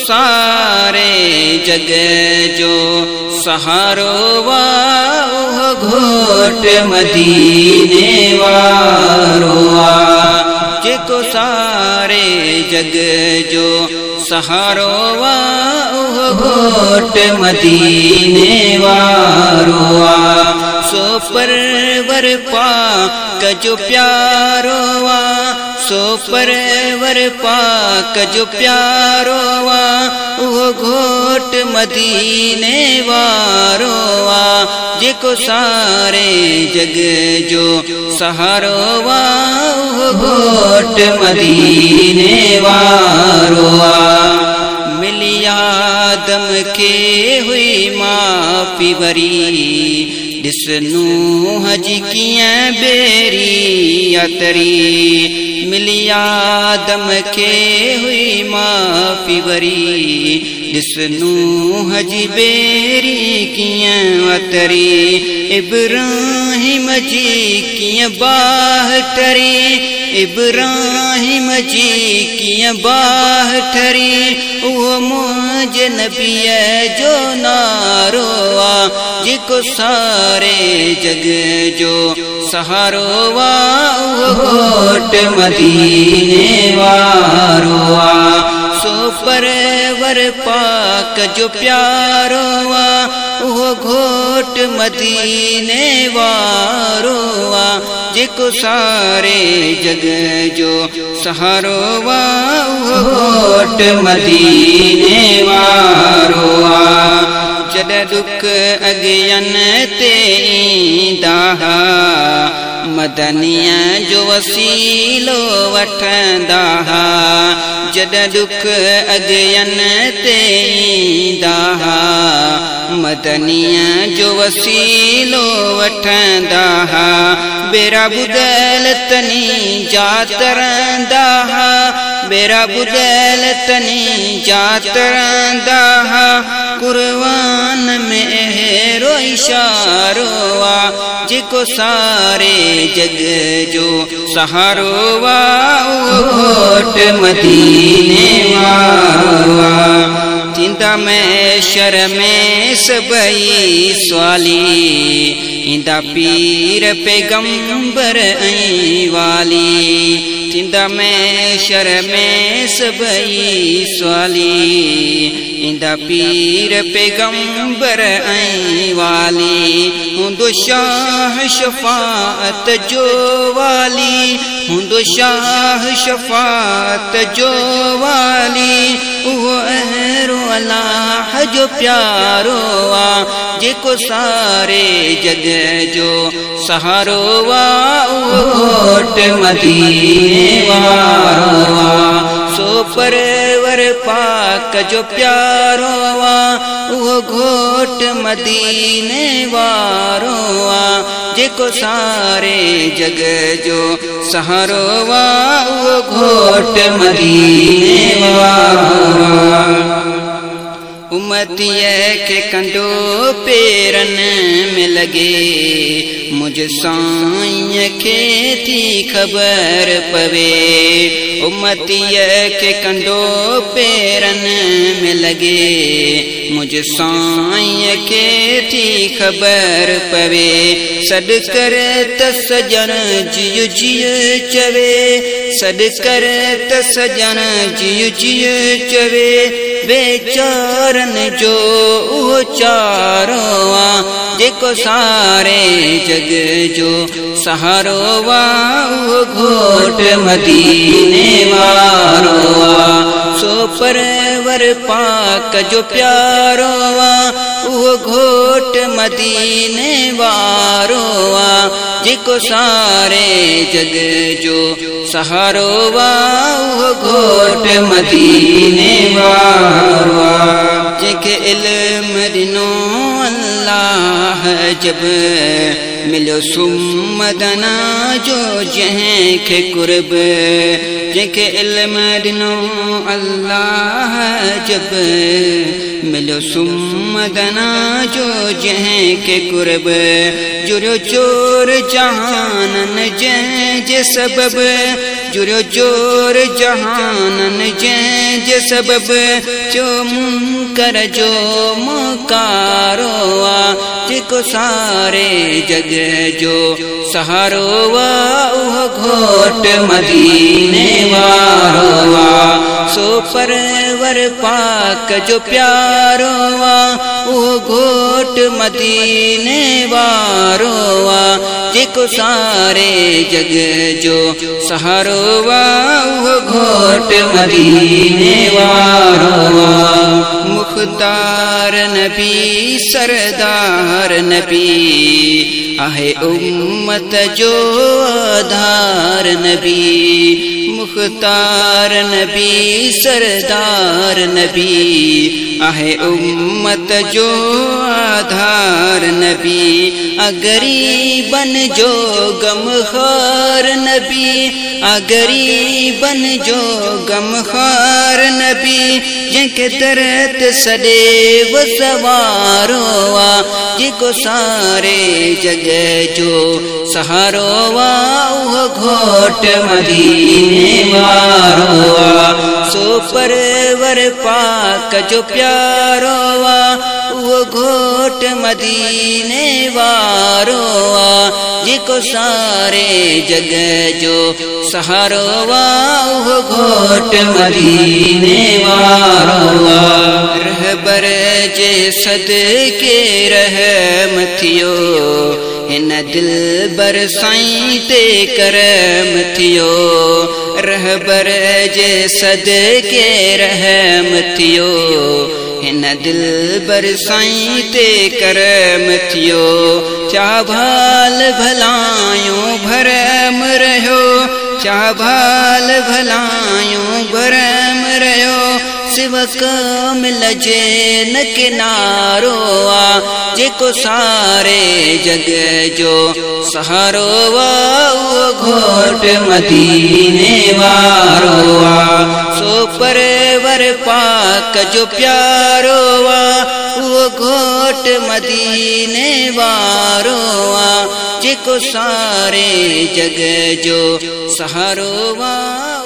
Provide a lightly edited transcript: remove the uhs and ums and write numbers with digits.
सारे जग जो सहारो वाह घोट मदीने वारो जेको सारे जग जो सहारो वाह घोट मदीने वारो सो परवर पाक जो प्यारो सो परवर पाक जो प्यारो वो घोट मदीने वारो जेको सारे जग जो सहारो वो घोट मदीने वारो मिली आदम के हुई माफ़ी वरी दिस नूह जी कियां बेरी अतरी मिली आदम के हुई माफ़ी वरी दिस नूह जी बेरी कियां अतरी इब्राहिम जी कियां बाह टरी इब्राहिम जी कियां बाह ठरी वो मुझे नबी जो नारो जेको सारे जग जो सहारो वो घोट मदीने वारो सो परवर पाक जो प्यारो वो घोट मदीने वारो जेको सारे जग जो सहारो वो घोट मदीने वारो जद दुख अगियन ते ईंदा मदनिया जो वसीलो वठंदा जद दुख अगियन ते ईंदा मदनिया जो वसीलो वठंदा बेरा बुदल तनी जातरंदा बेरा बुदल तनी जातरंदा कुर्बान में हेरो इशारो जेको सारे जग जो सहारो वो घोट मदीने वारो इंदा में शर में सबई स्वाली इंदा पीर पैगंबर ऐं वाली इंदा में शर में सबई स्वाली इंदा पीर पैगंबर ऐं वाली हुंदो शाह शफाअत जो वाली हुंदो शाह शफाअत जो वाली वो अहरो अल्लाह जो प्यारो जेको सारे जग जो सहारो वो घोट मदीने वारो सो परवर पाक जो प्यारो वो घोट मदीने वारो जेको सारे जग जो सहारो वो घोट मदीने वारो उम्मतीअ के कंडो पेरन में लगे मुझ साईं के थी खबर पवे उम्मतीअ के कंडो पेरन में लगे मुझ साईं के थी खबर पवे सद कर त सजन जियो जियो चवे सद कर त सजन जियो जियो चवे बेचारन जो चारो जेको सारे जग जो सहारो वो घोट मदीने वारो सो परवर पाक जो प्यारो वो घोट मदीने वारो जेको सारे जग जो सहारो वो घोट मदीने वारो जेके इल्म दिनो अल्लाह जब मिलियो सुमदना जो जंहिंखे कुर्ब जंहिंखे इल्म ॾिनो अल्लाह जब मिलियो सुमदना जो जंहिंखे कुर्ब जुड़ियो चोर जहानन जंहिंजे सबब जुड़ियो चोर जहानन जंहिंजे सबब जो मुनकर जो मुकारो आ जेको सारे जग जो सहारो आ उहो घोट मदीने वारो आ सो परवर पाक जो प्यारो आ उहो घोट मदीने वारो आ जेको सारे जग जो सहारो आ उहो घोट मदीने वारो आ मुख्तार नबी सरदार नबी आहे उम्मत जो आधार नबी मुख्तार नबी सरदार नबी आहे उम्मत जो आधार नबी गरीबन जो गमखार नबी गरीबन जो गमखार नबी जंहिंखे दर्द सदैव सवारो आ जेको सारे जग जो सहारो आ उहो घोट मदीने वारो आ सो परवर पाक जो प्यारो आ उहो घोट मदीने वारो आ जेको सारे जग जो सहारो आ उहो घोट मदीने वारो आ रहबर जे सदके रहम थियो हिन दिलबर साईं ते करम थियो रहबर जे सदके रहम थियो हिन दिलबर साईं ते करम थियो चाभाल भलायूं भरम रहियो चाभाल भलायूं भरम रहियो सिवक मिलजे न किनारो आ जेको सारे जग जो सहारो आ उहो घोट मदीने वारो आ सो परवर पाक जो प्यारो आ उहो घोट मदीने वारो आ जेको सारे जग जो सहारो आ